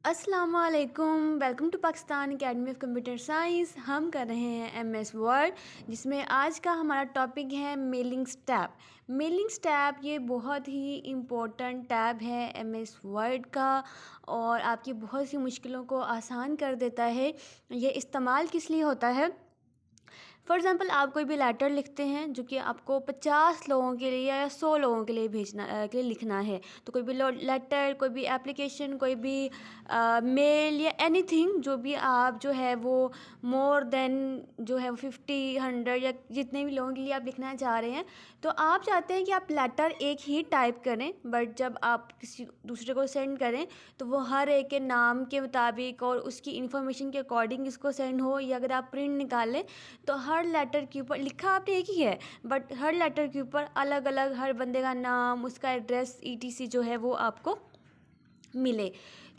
अस्सलामुअलैकुम, welcome to Pakistan academy of computer science. हम कर रहे हैं एमएस वर्ड, जिसमें आज का हमारा टॉपिक है मेलिंग्स टैब। मेलिंग्स टैब ये बहुत ही इम्पोर्टेंट टैब है एमएस वर्ड का और आपकी बहुत सी मुश्किलों को आसान कर देता है। ये इस्तेमाल किस लिए होता है? फॉर एग्ज़ाम्पल आप कोई भी लेटर लिखते हैं जो कि आपको 50 लोगों के लिए या 100 लोगों के लिए के लिए लिखना है। तो कोई भी लेटर, कोई भी एप्लीकेशन, कोई भी मेल या एनीथिंग जो भी आप जो है वो मोर देन जो है वो 50, 100 या जितने भी लोगों के लिए आप लिखना चाह रहे हैं, तो आप चाहते हैं कि आप लेटर एक ही टाइप करें, बट जब आप किसी दूसरे को सेंड करें तो वो हर एक के नाम के मुताबिक और उसकी इन्फॉर्मेशन के अकॉर्डिंग इसको सेंड हो। या अगर आप प्रिंट निकालें तो हर लेटर के ऊपर लिखा आपने एक ही है, बट हर लेटर के ऊपर अलग अलग हर बंदे का नाम, उसका एड्रेस, ईटीसी जो है वो आपको मिले।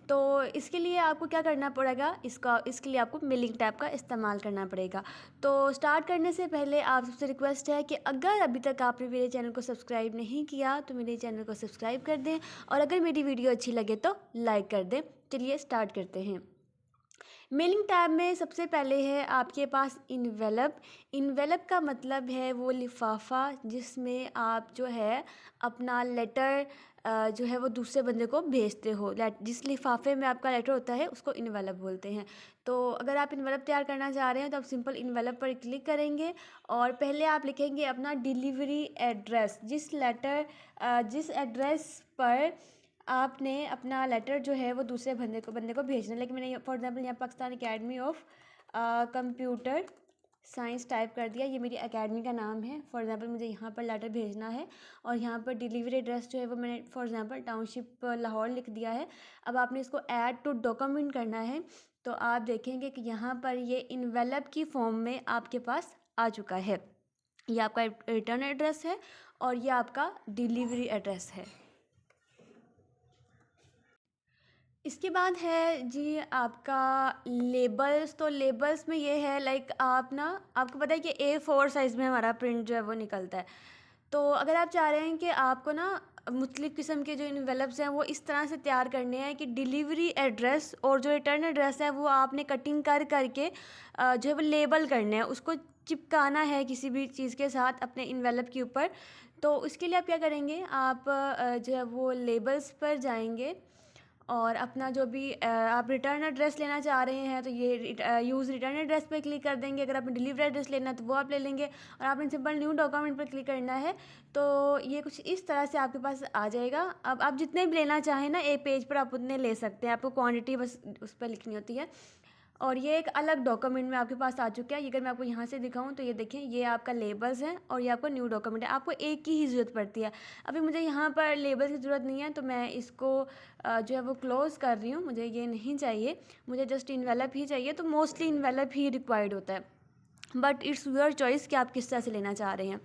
तो इसके लिए आपको क्या करना पड़ेगा, इसके लिए आपको मेलिंग टैब का इस्तेमाल करना पड़ेगा। तो स्टार्ट करने से पहले आप सबसे रिक्वेस्ट है कि अगर अभी तक आपने मेरे चैनल को सब्सक्राइब नहीं किया तो मेरे चैनल को सब्सक्राइब कर दें, और अगर मेरी वीडियो अच्छी लगे तो लाइक कर दें। चलिए स्टार्ट करते हैं। मेलिंग टैब में सबसे पहले है आपके पास इन्वेलप। इन्वेलप का मतलब है वो लिफाफा जिसमें आप जो है अपना लेटर जो है वो दूसरे बंदे को भेजते हो। जिस लिफाफे में आपका लेटर होता है उसको इन्वेलप बोलते हैं। तो अगर आप इन्वेलप तैयार करना चाह रहे हैं तो आप सिंपल इन्वेलप पर क्लिक करेंगे और पहले आप लिखेंगे अपना डिलीवरी एड्रेस। जिस एड्रेस पर आपने अपना लेटर जो है वो दूसरे बंदे को भेजना है। लेकिन मैंने फॉर एग्जांपल यहाँ Pakistan academy of computer science type कर दिया, ये मेरी एकेडमी का नाम है। फॉर एग्जांपल मुझे यहाँ पर लेटर भेजना है और यहाँ पर डिलीवरी एड्रेस जो है वो मैंने फॉर एग्जांपल टाउनशिप लाहौर लिख दिया है। अब आपने इसको ऐड टू डॉक्यूमेंट करना है, तो आप देखेंगे कि यहाँ पर ये इन्वेलप की फॉर्म में आपके पास आ चुका है। ये आपका रिटर्न एड्रेस है और ये आपका डिलीवरी एड्रेस है। इसके बाद है जी आपका लेबल्स। तो लेबल्स में ये है लाइक आपको पता है कि A4 साइज़ में हमारा प्रिंट जो है वो निकलता है। तो अगर आप चाह रहे हैं कि आपको मुख्तलिफ़ किस्म के जो इन्वेलप्स हैं वो इस तरह से तैयार करने हैं कि डिलीवरी एड्रेस और जो रिटर्न एड्रेस है वो आपने कटिंग करके जो है वो लेबल करने हैं, उसको चिपकाना है किसी भी चीज़ के साथ अपने इन्वेलप के ऊपर। तो उसके लिए आप क्या करेंगे, आप जो है वो लेबल्स पर जाएंगे और अपना जो भी आप रिटर्न एड्रेस लेना चाह रहे हैं तो ये यूज़ रिटर्न एड्रेस पे क्लिक कर देंगे। अगर आपने डिलीवरी एड्रेस लेना है तो वो आप ले लेंगे और आपने सिंपल न्यू डॉक्यूमेंट पर क्लिक करना है। तो ये कुछ इस तरह से आपके पास आ जाएगा। अब आप जितने भी लेना चाहें एक पेज पर आप उतने ले सकते हैं, आपको क्वांटिटी बस उस पर लिखनी होती है। और ये एक अलग डॉक्यूमेंट में आपके पास आ चुका है। ये अगर मैं आपको यहाँ से दिखाऊँ तो ये देखें, ये आपका लेबल्स है और ये आपका न्यू डॉक्यूमेंट है। आपको एक की ही ज़रूरत पड़ती है। अभी मुझे यहाँ पर लेबल्स की ज़रूरत नहीं है तो मैं इसको जो है वो क्लोज़ कर रही हूँ। मुझे ये नहीं चाहिए, मुझे जस्ट इन्वेलप ही चाहिए। तो मोस्टली इन्वेलप ही रिक्वायर्ड होता है, बट इट्स योर चॉइस कि आप किस तरह से लेना चाह रहे हैं।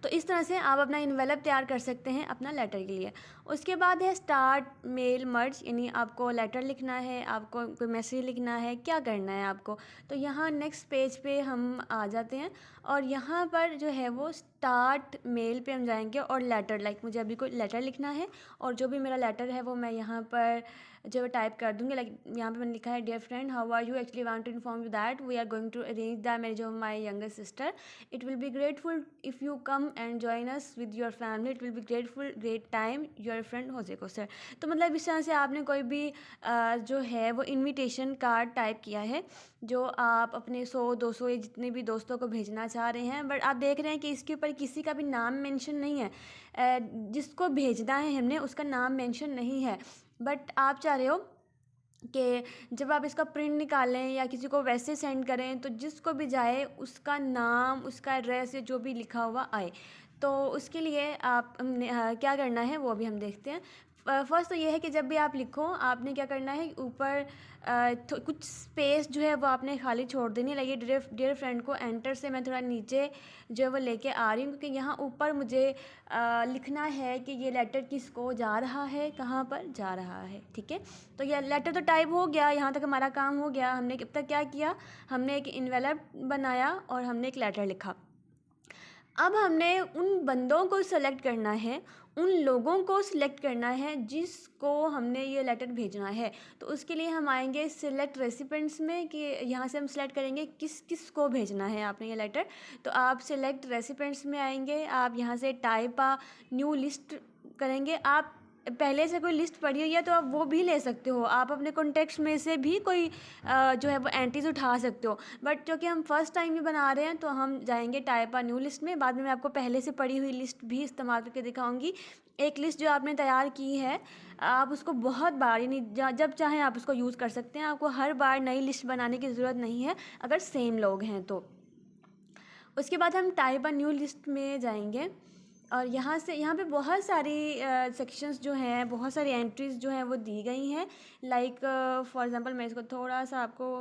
तो इस तरह से आप अपना इन्वेलप तैयार कर सकते हैं अपना लेटर के लिए। उसके बाद है स्टार्ट मेल मर्ज, यानी आपको लेटर लिखना है, आपको कोई मैसेज लिखना है, क्या करना है आपको। तो यहाँ नेक्स्ट पेज पे हम आ जाते हैं और यहाँ पर जो है वो स्टार्ट मेल पे हम जाएंगे और लेटर, लाइक मुझे अभी कोई लेटर लिखना है और जो भी मेरा लेटर है वो मैं यहाँ पर जो टाइप कर दूँगी। लाइक यहाँ पे मैंने लिखा है, dear friend, how are you, actually want to inform you that we are going to arrange the marriage of my younger sister. It will be grateful if you come and join us with your family. It will be great time, your friend Jose Kosar. तो मतलब इस तरह से आपने कोई भी जो है वो इन्विटेशन कार्ड टाइप किया है जो आप अपने 100-200 या जितने भी दोस्तों को भेजना चाह रहे हैं। बट आप देख रहे हैं कि इसके ऊपर किसी का भी नाम मेंशन नहीं है, जिसको भेजना है हमने उसका नाम मेंशन नहीं है। बट आप चाह रहे हो कि जब आप इसका प्रिंट निकालें या किसी को वैसे सेंड करें तो जिसको भी जाए उसका नाम, उसका एड्रेस या जो भी लिखा हुआ आए। तो उसके लिए हमने क्या करना है वो अभी हम देखते हैं। फर्स्ट तो ये है कि जब भी आप लिखो आपने क्या करना है, ऊपर कुछ स्पेस जो है वो आपने खाली छोड़ देनी है। लगे डियर फ्रेंड को एंटर से मैं थोड़ा नीचे जो है वो लेके आ रही हूँ, क्योंकि यहाँ ऊपर मुझे लिखना है कि ये लेटर किसको जा रहा है, कहाँ पर जा रहा है। ठीक है, तो ये लेटर तो टाइप हो गया, यहाँ तक हमारा काम हो गया। हमने अब तक क्या किया, हमने एक इन्वेलप बनाया और हमने एक लेटर लिखा। अब हमने उन बंदों को सेलेक्ट करना है, उन लोगों को सिलेक्ट करना है जिसको हमने ये लेटर भेजना है। तो उसके लिए हम आएंगे सिलेक्ट रेसिपेंट्स में कि यहाँ से हम सिलेक्ट करेंगे किस किस को भेजना है आपने ये लेटर। तो आप सिलेक्ट रेसिपेंट्स में आएंगे, आप यहाँ से टाइप आ न्यू लिस्ट करेंगे। आप पहले से कोई लिस्ट पड़ी हुई है तो आप वो भी ले सकते हो, आप अपने कॉन्टेक्ट्स में से भी कोई जो है वो एंट्रीज उठा सकते हो। बट क्योंकि हम फर्स्ट टाइम ही बना रहे हैं तो हम जाएंगे टाइप आ न्यू लिस्ट में। बाद में मैं आपको पहले से पड़ी हुई लिस्ट भी इस्तेमाल करके दिखाऊंगी। एक लिस्ट जो आपने तैयार की है आप उसको बहुत बार यानी जब चाहें आप उसको यूज़ कर सकते हैं। आपको हर बार नई लिस्ट बनाने की ज़रूरत नहीं है अगर सेम लोग हैं तो। उसके बाद हम टाइप आ न्यू लिस्ट में जाएंगे और यहाँ पे बहुत सारी सेक्शंस जो हैं, बहुत सारी एंट्रीज़ जो हैं वो दी गई हैं। लाइक फॉर एग्ज़ाम्पल मैं इसको थोड़ा सा आपको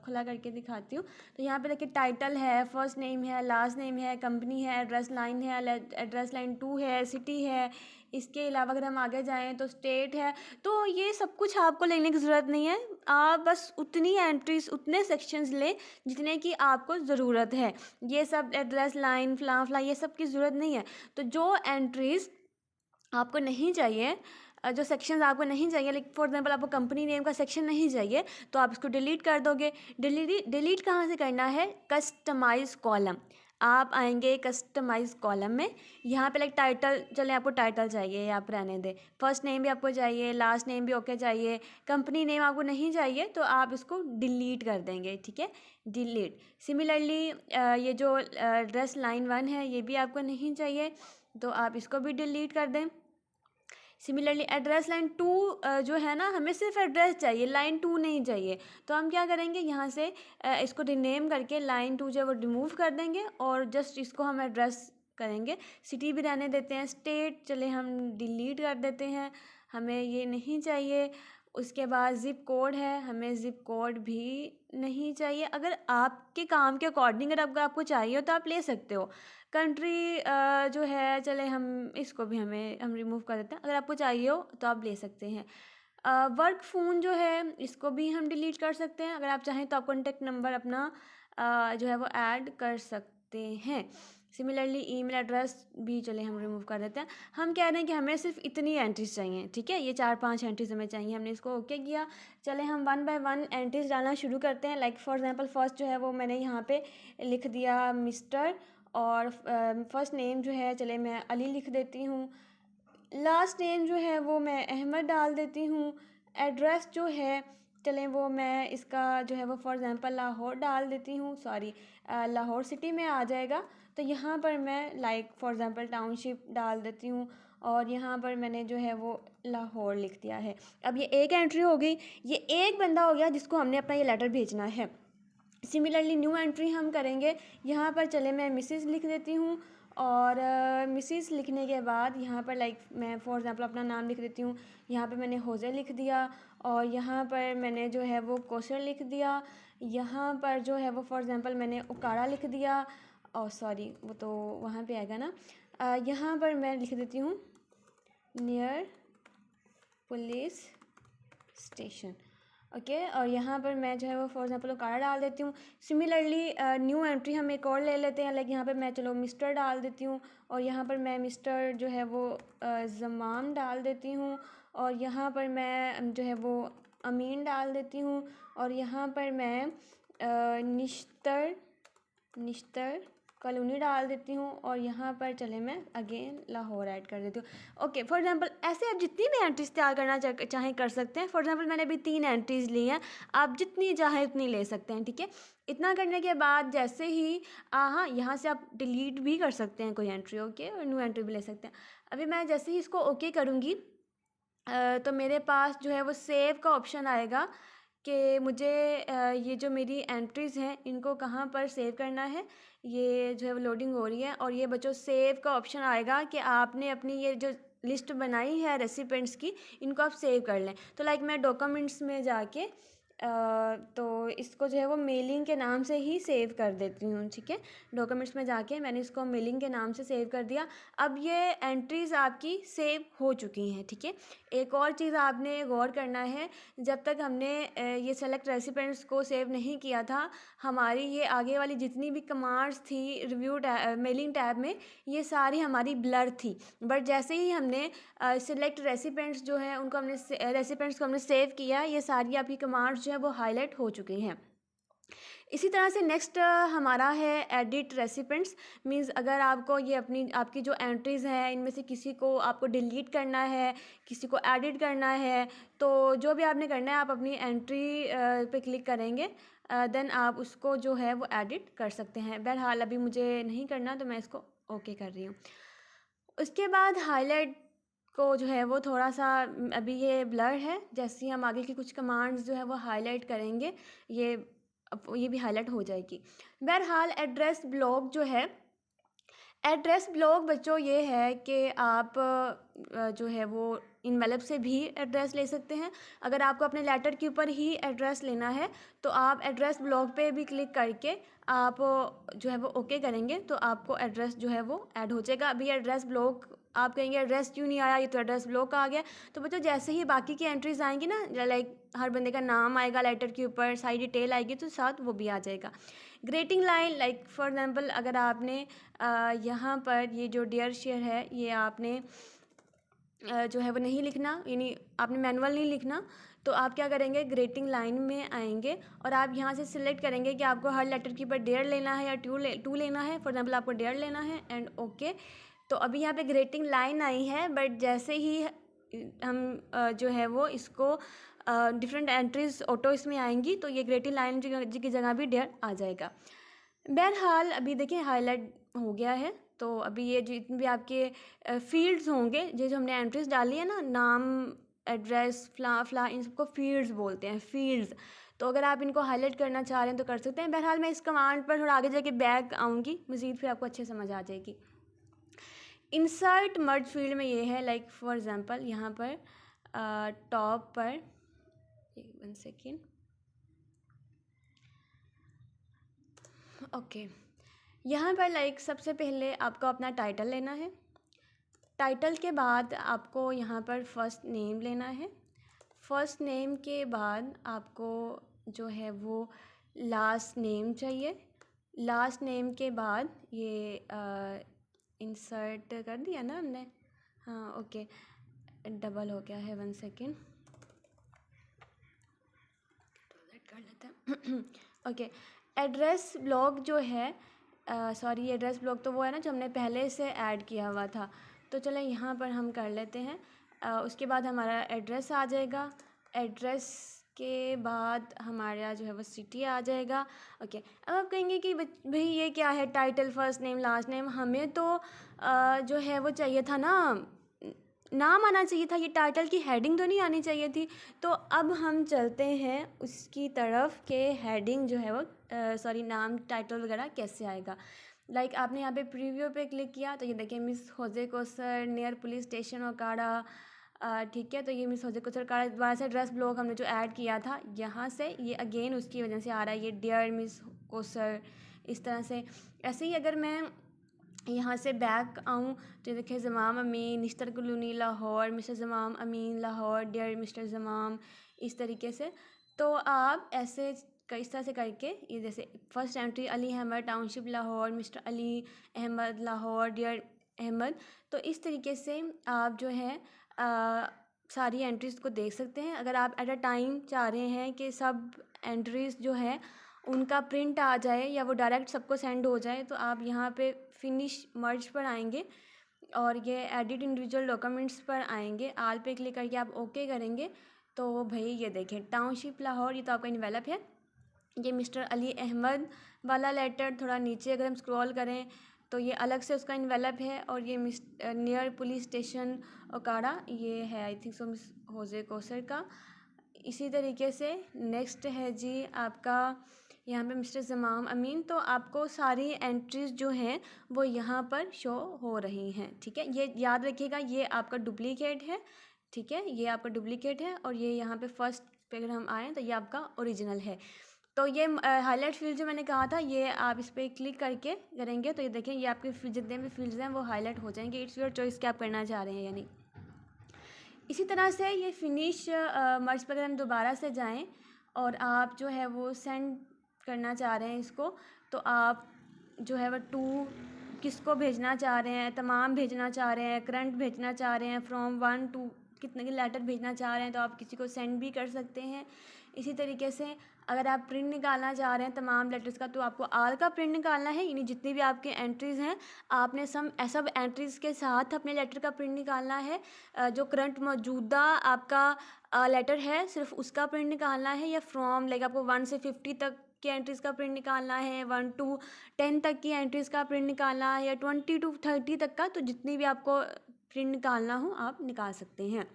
खुला करके दिखाती हूँ। तो यहाँ पे देखिए टाइटल है, फर्स्ट नेम है, लास्ट नेम है, कंपनी है, एड्रेस लाइन है, एड्रेस लाइन 2 है, सिटी है। इसके अलावा अगर हम आगे जाएँ तो स्टेट है। तो ये सब कुछ आपको लेने की ज़रूरत नहीं है, आप बस उतनी एंट्रीज उतने सेक्शंस लें जितने की आपको ज़रूरत है। ये सब एड्रेस लाइन फलां ये सब की ज़रूरत नहीं है। तो जो एंट्रीज़ आपको नहीं चाहिए, जो सेक्शंस आपको नहीं चाहिए, लाइक फॉर एग्जांपल आपको कंपनी नेम का सेक्शन नहीं चाहिए तो आप इसको डिलीट कर दोगे। डिलीट कहाँ से करना है? Customise column. आप आएंगे कस्टमाइज कॉलम में, यहाँ पे लाइक टाइटल, चले आपको टाइटल चाहिए आप रहने दें, फर्स्ट नेम भी आपको चाहिए, लास्ट नेम भी ओके चाहिए, कंपनी नेम आपको नहीं चाहिए तो आप इसको डिलीट कर देंगे, ठीक है, डिलीट। सिमिलरली ये जो एड्रेस लाइन 1 है ये भी आपको नहीं चाहिए तो आप इसको भी डिलीट कर दें। सिमिलरली एड्रेस लाइन 2 जो है ना, हमें सिर्फ एड्रेस चाहिए, लाइन 2 नहीं चाहिए। तो हम क्या करेंगे, यहाँ से इसको रिनेम करके लाइन 2 जो है वो रिमूव कर देंगे और जस्ट इसको हम एड्रेस करेंगे। सिटी भी रहने देते हैं, स्टेट चले हम डिलीट कर देते हैं, हमें ये नहीं चाहिए। उसके बाद ज़िप कोड है, हमें ज़िप कोड भी नहीं चाहिए। अगर आपके काम के अकॉर्डिंग अगर आपको चाहिए हो तो आप ले सकते हो। कंट्री जो है चले हम इसको भी हम रिमूव कर देते हैं, अगर आपको चाहिए हो तो आप ले सकते हैं। वर्क फ़ोन जो है इसको भी हम डिलीट कर सकते हैं, अगर आप चाहें तो आप कॉन्टेक्ट नंबर अपना जो है वो ऐड कर सकते हैं। सिमिलरली ईमेल एड्रेस भी चले हम रिमूव कर देते हैं। हम कह रहे हैं कि हमें सिर्फ इतनी एंट्रीज चाहिए, ठीक है, ये 4-5 एंट्रीज हमें चाहिए। हमने इसको ओके किया, चले हम 1 बाय 1 एंट्रीज डालना शुरू करते हैं। लाइक फॉर एग्जांपल फर्स्ट जो है वो मैंने यहाँ पे लिख दिया मिस्टर, और फर्स्ट नेम जो है चले मैं अली लिख देती हूँ, लास्ट नेम जो है वो मैं अहमद डाल देती हूँ, एड्रेस जो है चलें वो मैं इसका जो है वो फॉर एग्ज़ाम्पल लाहौर डाल देती हूँ, सॉरी लाहौर सिटी में आ जाएगा। तो यहाँ पर मैं लाइक फॉर एग्ज़ाम्पल टाउनशिप डाल देती हूँ और यहाँ पर मैंने जो है वो लाहौर लिख दिया है। अब ये एक एंट्री हो गई, ये एक बंदा हो गया जिसको हमने अपना ये लेटर भेजना है। सिमिलरली न्यू एंट्री हम करेंगे, यहाँ पर चले मैं मिसेस लिख देती हूँ और मिसेस लिखने के बाद यहाँ पर लाइक मैं फॉर एग्ज़ाम्पल अपना नाम लिख देती हूँ। यहाँ पे मैंने होज़े लिख दिया और यहाँ पर मैंने जो है वो कोशर लिख दिया। यहाँ पर जो है वो फॉर एग्ज़ाम्पल मैंने उकाड़ा लिख दिया, और सॉरी वो तो वहाँ पे आएगा ना। यहाँ पर मैं लिख देती हूँ नियर पुलिस स्टेशन, ओके। और यहाँ पर मैं जो है वो फॉर एग्जाम्पल उकाड़ा डाल देती हूँ। सिमिलरली न्यू एंट्री हम एक और ले लेते हैं, लाइक यहाँ पर मैं चलो मिस्टर डाल देती हूँ और यहाँ पर मैं मिस्टर जो है वो ज़माम डाल देती हूँ और यहाँ पर मैं जो है वो अमीन डाल देती हूँ और यहाँ पर मैं निश्तर कॉलोनी डाल देती हूँ और यहाँ पर चले मैं अगेन लाहौर ऐड कर देती हूँ, ओके। फॉर एग्जांपल ऐसे आप जितनी भी एंट्रीज तैयार करना चाहें कर सकते हैं। फॉर एग्जांपल मैंने अभी 3 एंट्रीज ली हैं, आप जितनी चाहें उतनी ले सकते हैं, ठीक है। इतना करने के बाद जैसे ही हाँ, यहाँ से आप डिलीट भी कर सकते हैं कोई एंट्री, ओके, और न्यू एंट्री भी ले सकते हैं। अभी मैं जैसे ही इसको ओके करूँगी तो मेरे पास जो है वो सेव का ऑप्शन आएगा कि मुझे ये जो मेरी एंट्रीज़ हैं इनको कहाँ पर सेव करना है। ये जो है वो लोडिंग हो रही है और ये बच्चों सेव का ऑप्शन आएगा कि आपने अपनी ये जो लिस्ट बनाई है रेसिपेंट्स की, इनको आप सेव कर लें। तो लाइक मैं डॉक्यूमेंट्स में जाके तो इसको जो है वो मेलिंग के नाम से ही सेव कर देती हूँ, ठीक है। डॉक्यूमेंट्स में जाके मैंने इसको मेलिंग के नाम से सेव कर दिया। अब ये एंट्रीज़ आपकी सेव हो चुकी हैं, ठीक है। एक और चीज़ आपने गौर करना है, जब तक हमने ये सेलेक्ट रेसिपिएंट्स को सेव नहीं किया था, हमारी ये आगे वाली जितनी भी कमांड्स थी रिव्यू मेलिंग टैब में, ये सारी हमारी ब्लर थी। बट जैसे ही हमने सिलेक्ट रेसिपिएंट्स जो है उनको हमने रेसिपिएंट्स को हमने सेव किया, ये सारी आपकी कमांड्स जो है वो हाईलाइट हो चुकी हैं। इसी तरह से नेक्स्ट हमारा है एडिट रेसिपिएंट्स। मींस अगर आपको ये आपकी जो एंट्रीज़ हैं इनमें से किसी को आपको डिलीट करना है, किसी को एडिट करना है, तो जो भी आपने करना है आप अपनी एंट्री पे क्लिक करेंगे, देन आप उसको जो है वो एडिट कर सकते हैं। बहरहाल अभी मुझे नहीं करना तो मैं इसको ओके कर रही हूँ। उसके बाद हाईलाइट को जो है वो थोड़ा सा अभी ये ब्लर है, जैसे ही हम आगे की कुछ कमांड्स जो है वो हाईलाइट करेंगे ये भी हाईलाइट हो जाएगी। बहरहाल एड्रेस ब्लॉक जो है, एड्रेस ब्लॉक बच्चों ये है कि आप जो है वो इनवेलप से भी एड्रेस ले सकते हैं। अगर आपको अपने लेटर के ऊपर ही एड्रेस लेना है तो आप एड्रेस ब्लॉक पे भी क्लिक करके आप जो है वो ओके करेंगे तो आपको एड्रेस जो है वो ऐड हो जाएगा। अभी एड्रेस ब्लॉक आप कहेंगे एड्रेस क्यों नहीं आया, ये तो एड्रेस ब्लॉक आ गया। तो बच्चों जैसे ही बाकी की एंट्रीज आएंगी ना, लाइक हर बंदे का नाम आएगा लेटर के ऊपर, सारी डिटेल आएगी, तो साथ वो भी आ जाएगा। Grating line, like for example अगर आपने यहाँ पर ये जो डियर शेयर है ये आपने जो है वो नहीं लिखना, यानी आपने मैनुअल नहीं लिखना, तो आप क्या करेंगे, ग्रेटिंग लाइन में आएंगे और आप यहाँ से सिलेक्ट करेंगे कि आपको हर लेटर के ऊपर डेयर लेना है या टू लेना है। फॉर एग्जांपल आपको डेयर लेना है एंड ओके। तो अभी यहाँ पे ग्रेटिंग लाइन आई है, बट जैसे ही हम जो है वो इसको डिफरेंट एंट्रीज ऑटो इसमें आएंगी तो ये ग्रेटिंग लाइन की जगह भी डेयर आ जाएगा। बहरहाल अभी देखिए हाईलाइट हो गया है। तो अभी ये जितने भी आपके फील्ड्स होंगे, जो हमने एंट्रीज डाली है ना, नाम, एड्रेस, फ्ला, इन सबको फील्ड्स बोलते हैं, फील्ड्स। तो अगर आप इनको हाईलाइट करना चाह रहे हैं तो कर सकते हैं। बहरहाल मैं इस कमांड पर थोड़ा आगे जाके बैक आऊँगी मज़ीद, फिर आपको अच्छे समझ आ जाएगी। इंसर्ट मर्ज फील्ड में ये है, लाइक फॉर एग्जांपल यहाँ पर टॉप पर 1 सेकेंड, ओके, यहाँ पर लाइक सबसे पहले आपको अपना टाइटल लेना है। टाइटल के बाद आपको यहाँ पर फर्स्ट नेम लेना है। फर्स्ट नेम के बाद आपको जो है वो लास्ट नेम चाहिए। लास्ट नेम के बाद ये इंसर्ट कर दिया ना हमने, हाँ ओके, डबल हो गया है, 1 सेकेंड कर लेते हैं। ओके, एड्रेस ब्लॉक जो है, सॉरी एड्रेस ब्लॉक तो वो है ना जो हमने पहले से ऐड किया हुआ था, तो चलें यहाँ पर हम कर लेते हैं। उसके बाद हमारा एड्रेस आ जाएगा। एड्रेस के बाद हमारा जो है वो सिटी आ जाएगा। ओके, अब आप कहेंगे कि भाई ये क्या है, title, first name, last name, हमें तो जो है वो चाहिए था ना, नाम आना चाहिए था, ये टाइटल की हेडिंग तो नहीं आनी चाहिए थी। तो अब हम चलते हैं उसकी तरफ के हेडिंग जो है वो सॉरी नाम, टाइटल वगैरह कैसे आएगा। लाइक आपने यहाँ पे प्रीव्यू पे क्लिक किया तो ये देखिए miss Jose Kosar near police station Okara, ठीक है। तो ये मिस होजे कोसर ओकाड़ा दोबारा से एड्रेस ब्लॉक हमने जो ऐड किया था यहाँ से, ये अगेन उसकी वजह से आ रहा है, ये डियर मिस कोसर, इस तरह से। ऐसे ही अगर मैं यहाँ से बैक आऊँ तो देखिए ज़माम अमीन, निश्तर कॉलोनी लाहौर, मिस्टर ज़माम अमीन लाहौर, डियर मिस्टर ज़माम, इस तरीके से। तो आप ऐसे इस तरह से करके, ये जैसे first entry Ali Ahmed township Lahore, mister Ali Ahmed Lahore, dear Ahmed, तो इस तरीके से आप जो है सारी एंट्रीज़ को देख सकते हैं। अगर आप एट अ टाइम चाह रहे हैं कि सब एंट्रीज़ जो है उनका प्रिंट आ जाए या वो डायरेक्ट सबको सेंड हो जाए, तो आप यहाँ पे फिनिश मर्ज पर आएंगे और ये एडिट इंडिविजुअल डॉक्यूमेंट्स पर आएंगे, आल पे क्लिक करके आप ओके करेंगे। तो भाई ये देखें टाउनशिप लाहौर, ये तो आपका इन्वेलप है। ये मिस्टर अली अहमद वाला लेटर थोड़ा नीचे अगर हम स्क्रॉल करें तो ये अलग से उसका इन्वेलप है, और ये नियर पुलिस स्टेशन ओकाड़ा, ये है I think so miss Jose Kosar का। इसी तरीके से नेक्स्ट है जी आपका यहाँ पे मिस्टर ज़माम अमीन। तो आपको सारी एंट्रीज़ जो हैं वो यहाँ पर शो हो रही हैं, ठीक है। ये याद रखिएगा, ये आपका डुप्लीकेट है, ठीक है, ये आपका डुप्लीकेट है, और ये यहाँ पे फर्स्ट पे अगर हम आएँ तो ये आपका ओरिजिनल है। तो ये हाईलाइट फील्ड जो मैंने कहा था, ये आप इस पर क्लिक करके करेंगे तो ये देखें, ये आपके जितने भी फील्ड्स हैं वो हाईलाइट हो जाएंगे। इट्स योर चॉइस कि आप करना चाह रहे हैं या नहीं। इसी तरह से ये फिनिश मर्ज पर अगर हम दोबारा से जाएं और आप जो है वो सेंड करना चाह रहे हैं इसको, तो आप जो है वो टू किसको भेजना चाह रहे हैं, तमाम भेजना चाह रहे हैं, करंट भेजना चाह रहे हैं, फ्रॉम 1 to कितने के लेटर भेजना चाह रहे हैं, तो आप किसी को सेंड भी कर सकते हैं। इसी तरीके से अगर आप प्रिंट निकालना चाह रहे हैं तमाम लेटर्स का, तो आपको आल का प्रिंट निकालना है, यानी जितनी भी आपके एंट्रीज़ हैं आपने सब एंट्रीज़ के साथ अपने लेटर का प्रिंट निकालना है। जो करंट मौजूदा आपका लेटर है सिर्फ उसका प्रिंट निकालना है, या फ्रॉम लाइक आपको 1 से 50 तक की एंट्रीज़ का प्रिंट निकालना है, 1 to 10 तक की एंट्रीज़ का प्रिंट निकालना है, या 20 to 30 तक का। तो जितनी भी आपको प्रिंट निकालना हो आप निकाल सकते हैं।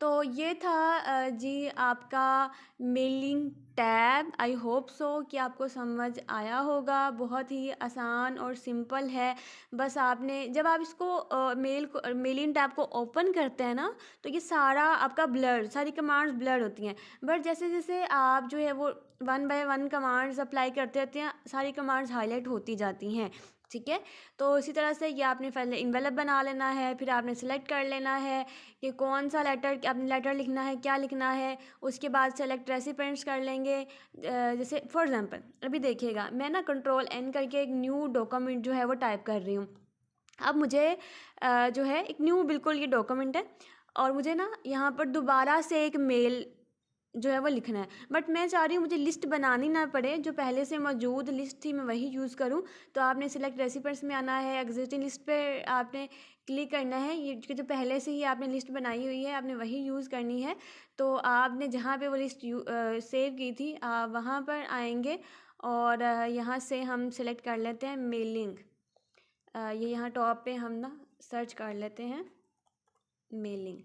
तो ये था जी आपका mailing tab. I hope so कि आपको समझ आया होगा। बहुत ही आसान और सिंपल है। बस आपने जब आप इसको मेलिंग टैब को ओपन करते हैं ना, तो ये सारा आपका ब्लर, सारी कमांड्स ब्लर होती हैं। बट जैसे जैसे आप जो है वो 1 by 1 कमांड्स अप्लाई करते रहते हैं, सारी कमांड्स हाईलाइट होती जाती हैं। ठीक है, तो इसी तरह से ये आपने पहले इन्वेलप बना लेना है, फिर आपने सेलेक्ट कर लेना है कि कौन सा लेटर आपने लेटर लिखना है, क्या लिखना है। उसके बाद सेलेक्ट रेसिपिएंट्स कर लेंगे। जैसे फॉर एग्जांपल अभी देखिएगा, मैं ना Ctrl+N करके एक न्यू डॉक्यूमेंट जो है वो टाइप कर रही हूँ। अब मुझे जो है एक न्यू बिल्कुल ये डॉक्यूमेंट है, और मुझे ना यहाँ पर दोबारा से एक मेल जो है वो लिखना है। बट मैं चाह रही हूँ मुझे लिस्ट बनानी ना पड़े, जो पहले से मौजूद लिस्ट थी मैं वही यूज़ करूँ। तो आपने सिलेक्ट रेसिपिएंट्स में आना है, एग्जिस्टिंग लिस्ट पे आपने क्लिक करना है। ये जो पहले से ही आपने लिस्ट बनाई हुई है आपने वही यूज़ करनी है। तो आपने जहाँ पे वो लिस्ट सेव की थी आप वहाँ पर आएंगे, और यहाँ से हम सेलेक्ट कर लेते हैं मेलिंग। ये यहाँ टॉप पे हम ना सर्च कर लेते हैं मेलिंग।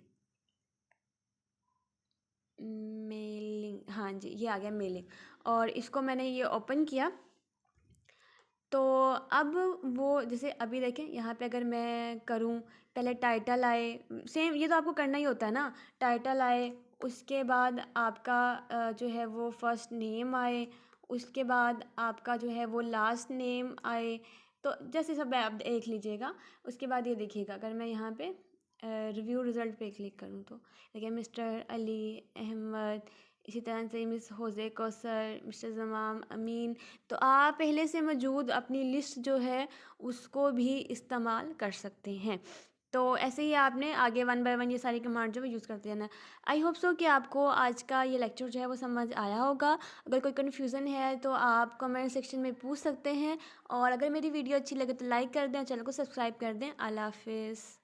हाँ जी, ये आ गया मेलिंग, और इसको मैंने ये ओपन किया। तो अब वो जैसे अभी देखें यहाँ पे अगर मैं करूँ, पहले टाइटल आए, सेम ये तो आपको करना ही होता है ना। टाइटल आए, उसके बाद आपका जो है वो फर्स्ट नेम आए, उसके बाद आपका जो है वो लास्ट नेम आए। तो जैसे सब आप देख लीजिएगा। उसके बाद ये देखिएगा, अगर मैं यहाँ पे रिव्यू रिज़ल्ट पे क्लिक करूँ तो देखिए मिस्टर अली अहमद, इसी तरह से मिस होज़े कौसर, मिस्टर ज़माम अमीन। तो आप पहले से मौजूद अपनी लिस्ट जो है उसको भी इस्तेमाल कर सकते हैं। तो ऐसे ही आपने आगे 1 by 1 ये सारी कमांड जो है यूज़ करते रहना। आई होप सो कि आपको आज का ये लेक्चर जो है वो समझ आया होगा। अगर कोई कन्फ्यूज़न है तो आप कमेंट सेक्शन में पूछ सकते हैं, और अगर मेरी वीडियो अच्छी लगे तो लाइक कर दें और चैनल को सब्सक्राइब कर दें। अल्लाह हाफ़िज़।